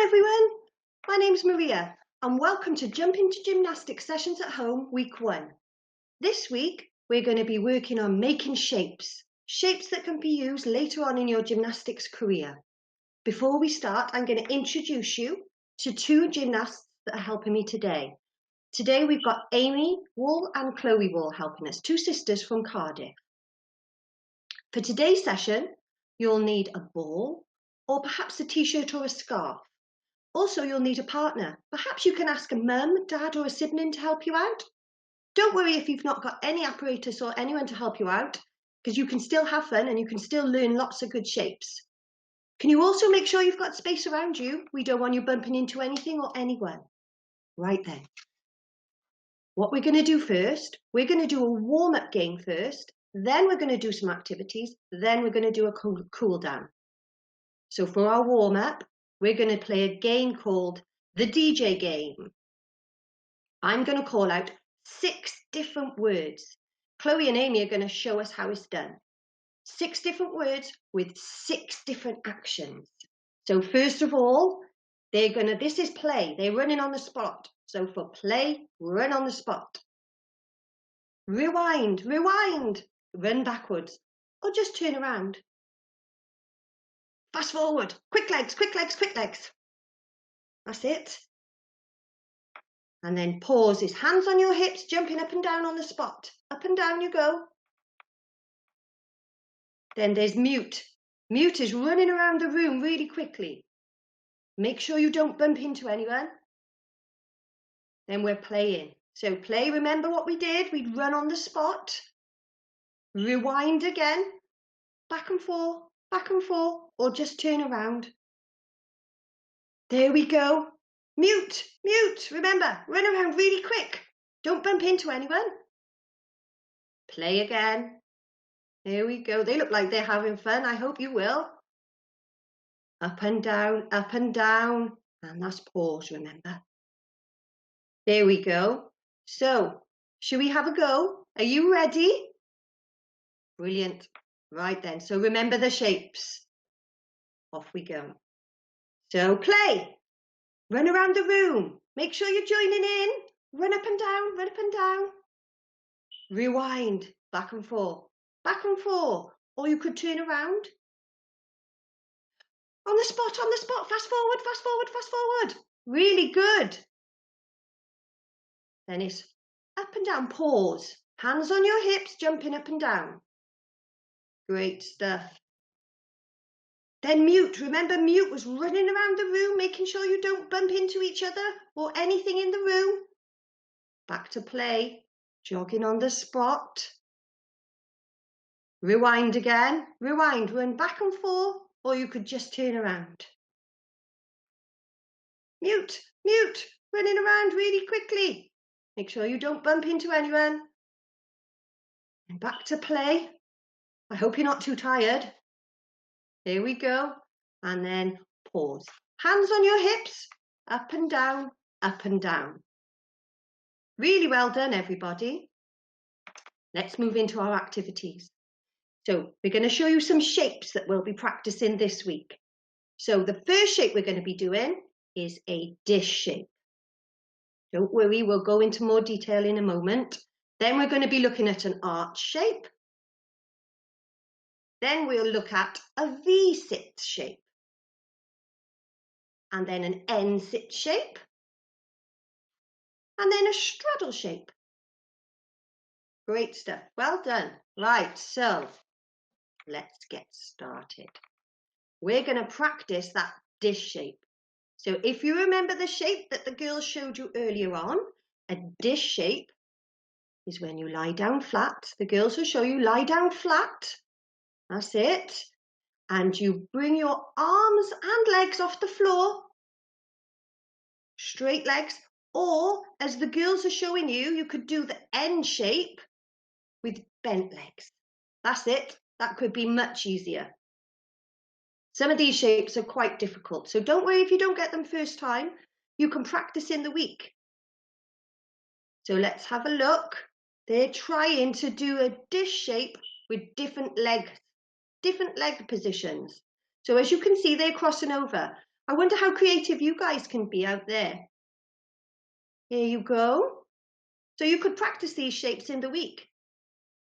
Hi everyone, my name's Maria and welcome to Jump into Gymnastics Sessions at Home Week 1. This week we're going to be working on making shapes that can be used later on in your gymnastics career. Before we start, I'm going to introduce you to two gymnasts that are helping me today. Today we've got Amy Wall and Chloe Wall helping us, two sisters from Cardiff. For today's session, you'll need a ball or perhaps a t-shirt or a scarf. Also, you'll need a partner. Perhaps you can ask a mum, dad or a sibling to help you out. Don't worry if you've not got any apparatus or anyone to help you out, because you can still have fun and you can still learn lots of good shapes. Can you also make sure you've got space around you? We don't want you bumping into anything or anyone. Right then. What we're going to do first, we're going to do a warm-up game first, then we're going to do some activities, then we're going to do a cool down. So for our warm-up, we're going to play a game called the DJ game. I'm going to call out 6 different words. Chloe and Amy are going to show us how it's done. 6 different words with 6 different actions. So first of all, this is play. They're running on the spot. So for play, run on the spot. Rewind, run backwards, or just turn around. Fast forward, quick legs. That's it. And then pause is hands on your hips, jumping up and down on the spot. Up and down you go. Then there's mute. Mute is running around the room really quickly. Make sure you don't bump into anyone. Then we're playing. So play, remember what we did? We'd run on the spot. Rewind again. Back and forth, or just turn around. There we go. Mute, remember, run around really quick. Don't bump into anyone. Play again. There we go. They look like they're having fun. I hope you will. Up and down, and that's pause, remember. There we go. So, should we have a go? Are you ready? Brilliant. Right then, so remember the shapes. Off we go. So play. Run around the room. Make sure you're joining in. Run up and down. Rewind. Back and forth. Or you could turn around. On the spot. Fast forward. Really good. Then it's up and down. Pause. Hands on your hips, jumping up and down. Great stuff. Then mute. Remember, mute was running around the room, making sure you don't bump into each other or anything in the room. Back to play. Jogging on the spot. Rewind again. Run back and forth, or you could just turn around. Mute. Running around really quickly. Make sure you don't bump into anyone. And back to play. I hope you're not too tired. There we go. And then pause. Hands on your hips, up and down. Really well done, everybody. Let's move into our activities. So we're going to show you some shapes that we'll be practicing this week. So the first shape we're going to be doing is a dish shape. Don't worry, we'll go into more detail in a moment. Then we're going to be looking at an arch shape. Then we'll look at a V-sit shape. And then an N-sit shape. And then a straddle shape. Great stuff. Well done. Right, so let's get started. We're going to practice that dish shape. So if you remember the shape that the girls showed you earlier on, a dish shape is when you lie down flat. The girls will show you lie down flat. That's it. And you bring your arms and legs off the floor. Straight legs. Or, as the girls are showing you, you could do the N shape with bent legs. That's it. That could be much easier. Some of these shapes are quite difficult, so don't worry if you don't get them first time. You can practice in the week. So let's have a look. They're trying to do a dish shape with different leg positions. So as you can see, they're crossing over. I wonder how creative you guys can be out there. Here you go. So you could practice these shapes in the week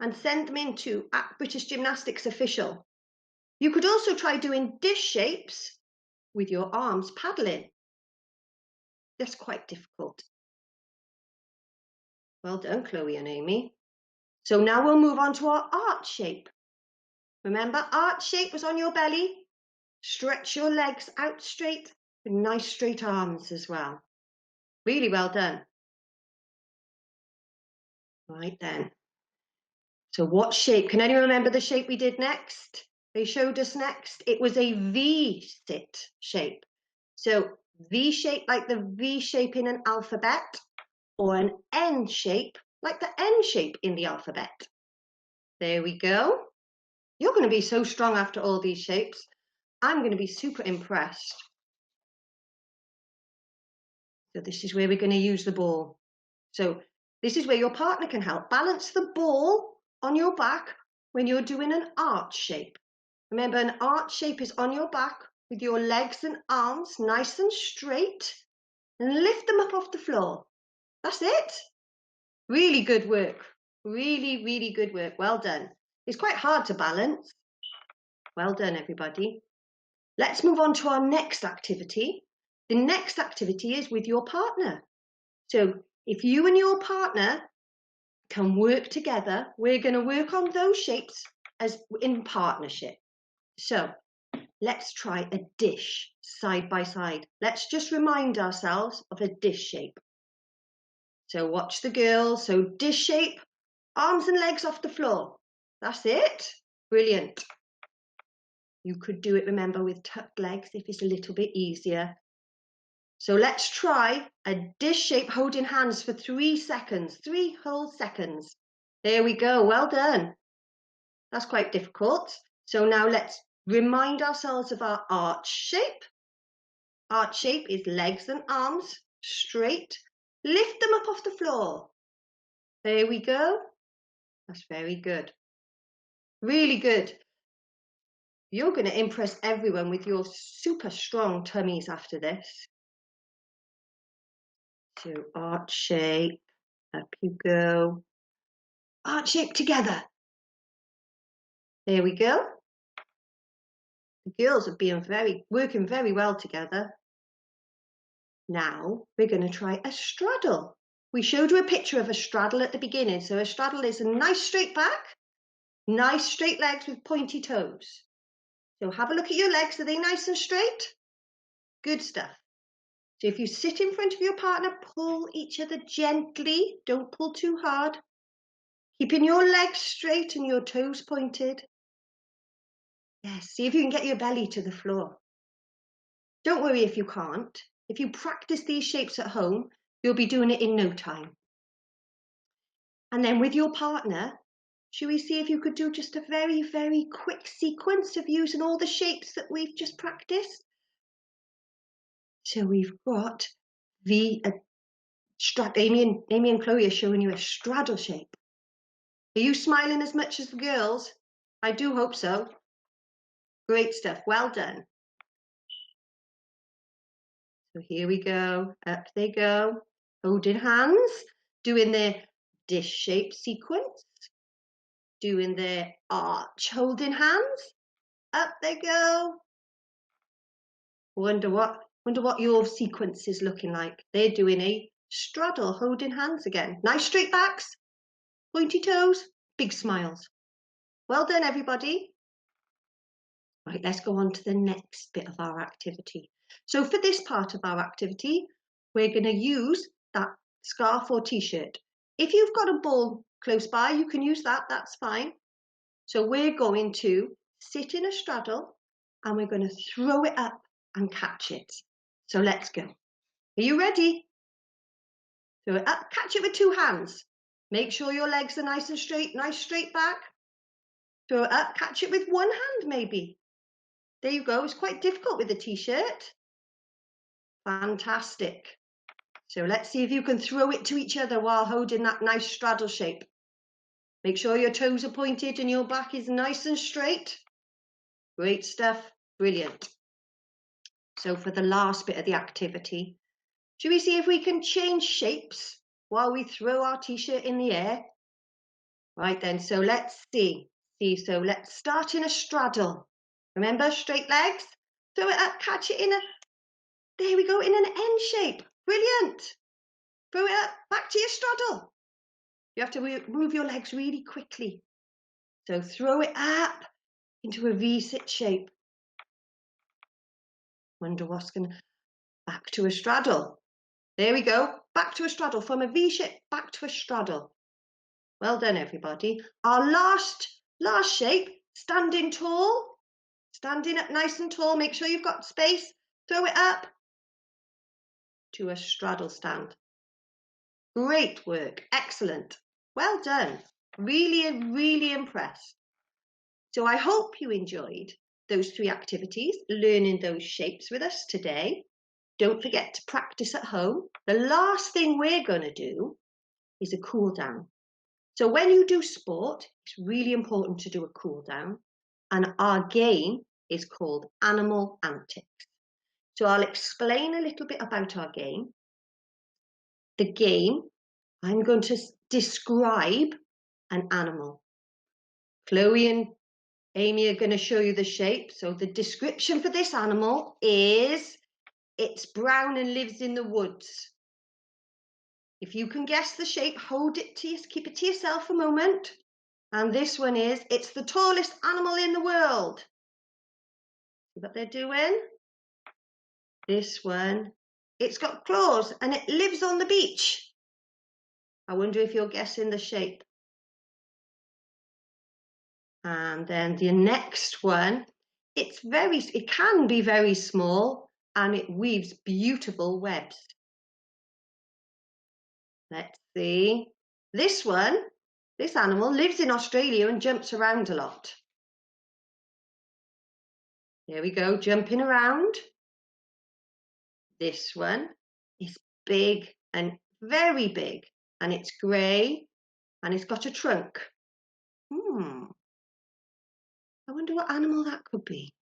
and send them into @British Gymnastics Official. You could also try doing dish shapes with your arms paddling. That's quite difficult. Well done, Chloe and Amy. So now we'll move on to our arch shape. Remember, arch shape was on your belly. Stretch your legs out straight with nice straight arms as well. Really well done. Right then. So what shape? Can anyone remember the shape we did next? They showed us next. It was a V-sit shape. So V shape like the V shape in an alphabet, or an N shape like the N shape in the alphabet. There we go. You're going to be so strong after all these shapes. I'm going to be super impressed. So this is where we're going to use the ball. So this is where your partner can help. Balance the ball on your back when you're doing an arch shape. Remember, an arch shape is on your back with your legs and arms nice and straight, and lift them up off the floor. That's it. Really good work. Really, really good work. Well done. It's quite hard to balance. Well done, everybody. Let's move on to our next activity. The next activity is with your partner. So if you and your partner can work together, we're going to work on those shapes as in partnership. So let's try a dish side by side. Let's just remind ourselves of a dish shape. So watch the girls. So dish shape, arms and legs off the floor. That's it. Brilliant. You could do it, remember, with tucked legs if it's a little bit easier. So let's try a dish shape holding hands for 3 seconds, 3 whole seconds. There we go. Well done. That's quite difficult. So now let's remind ourselves of our arch shape. Arch shape is legs and arms straight. Lift them up off the floor. There we go. That's very good. Really good. You're going to impress everyone with your super strong tummies after this. So arch shape, up you go. Arch shape together. There we go. The girls have been working very well together. Now we're going to try a straddle. We showed you a picture of a straddle at the beginning. So a straddle is a nice straight back, nice straight legs with pointy toes. So have a look at your legs. Are they nice and straight? Good stuff. So if you sit in front of your partner, pull each other gently. Don't pull too hard. Keeping your legs straight and your toes pointed. Yes, see if you can get your belly to the floor. Don't worry if you can't. If you practice these shapes at home, you'll be doing it in no time. And then with your partner, should we see if you could do just a very, very quick sequence of using all the shapes that we've just practiced? So we've got the Amy and Chloe are showing you a straddle shape. Are you smiling as much as the girls? I do hope so. Great stuff. Well done. So here we go. Up they go. Holding hands. Doing their dish shape sequence. Doing their arch holding hands. Up they go. Wonder what your sequence is looking like. They're doing a straddle holding hands again. Nice straight backs. Pointy toes. Big smiles. Well done, everybody. Right, let's go on to the next bit of our activity. So for this part of our activity, we're going to use that scarf or t-shirt. If you've got a ball close by, you can use that, that's fine. So we're going to sit in a straddle and we're going to throw it up and catch it. So let's go. Are you ready? Throw it up, catch it with 2 hands. Make sure your legs are nice and straight, nice straight back. Throw it up, catch it with 1 hand maybe. There you go. It's quite difficult with the t-shirt. Fantastic. So let's see if you can throw it to each other while holding that nice straddle shape. Make sure your toes are pointed and your back is nice and straight. Great stuff. Brilliant. So for the last bit of the activity, should we see if we can change shapes while we throw our t-shirt in the air? Right then, so let's see. So let's start in a straddle. Remember, straight legs? Throw it up, catch it in a, there we go, in an N shape. Brilliant. Throw it up, back to your straddle. You have to move your legs really quickly. So throw it up into a V-sit shape. Wonder what's going to, back to a straddle. There we go, back to a straddle, from a V shape, back to a straddle. Well done, everybody. Our last shape, standing tall. Standing up nice and tall, make sure you've got space. Throw it up to a straddle stand. Great work, excellent. Well done. Really, really impressed. So I hope you enjoyed those 3 activities, learning those shapes with us today. Don't forget to practice at home. The last thing we're going to do is a cool down. So when you do sport, it's really important to do a cool down. And our game is called Animal Antics. So I'll explain a little bit about our game. The game, I'm going to describe an animal. Chloe and Amy are going to show you the shape. So the description for this animal is, it's brown and lives in the woods. If you can guess the shape, hold it to keep it to yourself a moment. And this one is, it's the tallest animal in the world. See what they're doing? This one, it's got claws and it lives on the beach. I wonder if you're guessing the shape. And then the next one, it can be very small and it weaves beautiful webs. Let's see. This one, this animal lives in Australia and jumps around a lot. There we go, jumping around. This one is big and very big, and it's grey and it's got a trunk. I wonder what animal that could be.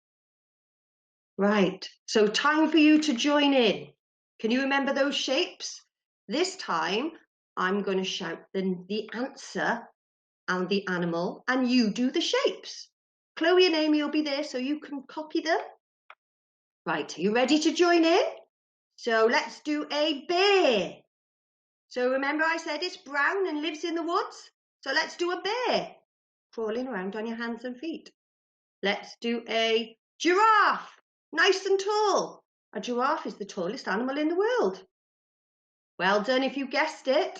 Right, so time for you to join in. Can you remember those shapes? This time, I'm going to shout the answer and the animal, and you do the shapes. Chloe and Amy will be there so you can copy them. Right, are you ready to join in? So let's do a bear. So remember I said it's brown and lives in the woods? So let's do a bear, crawling around on your hands and feet. Let's do a giraffe, nice and tall. A giraffe is the tallest animal in the world. Well done if you guessed it.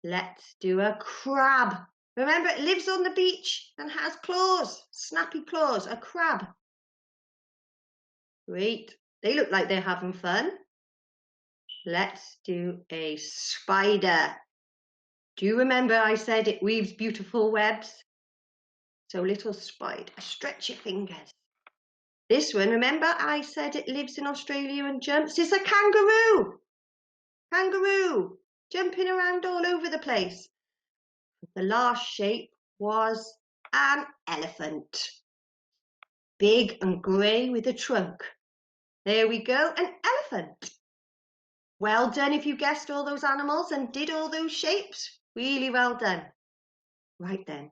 Let's do a crab. Remember, it lives on the beach and has claws, snappy claws, a crab. Great. They look like they're having fun. Let's do a spider. Do you remember I said it weaves beautiful webs? So little spider, stretch your fingers. This one, remember I said it lives in Australia and jumps? It's a kangaroo. Kangaroo, jumping around all over the place. The last shape was an elephant. Big and grey with a trunk. There we go, an elephant. Well done if you guessed all those animals and did all those shapes. Really well done. Right then.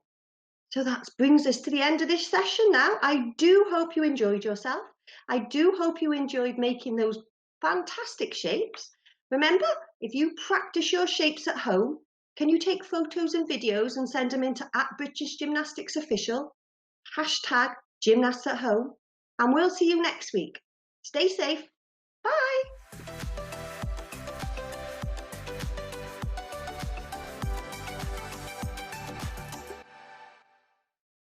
So that brings us to the end of this session now. I do hope you enjoyed yourself. I do hope you enjoyed making those fantastic shapes. Remember, if you practice your shapes at home, can you take photos and videos and send them into @BritishGymnasticsOfficial, #Gymnasts at Home, and we'll see you next week. Stay safe.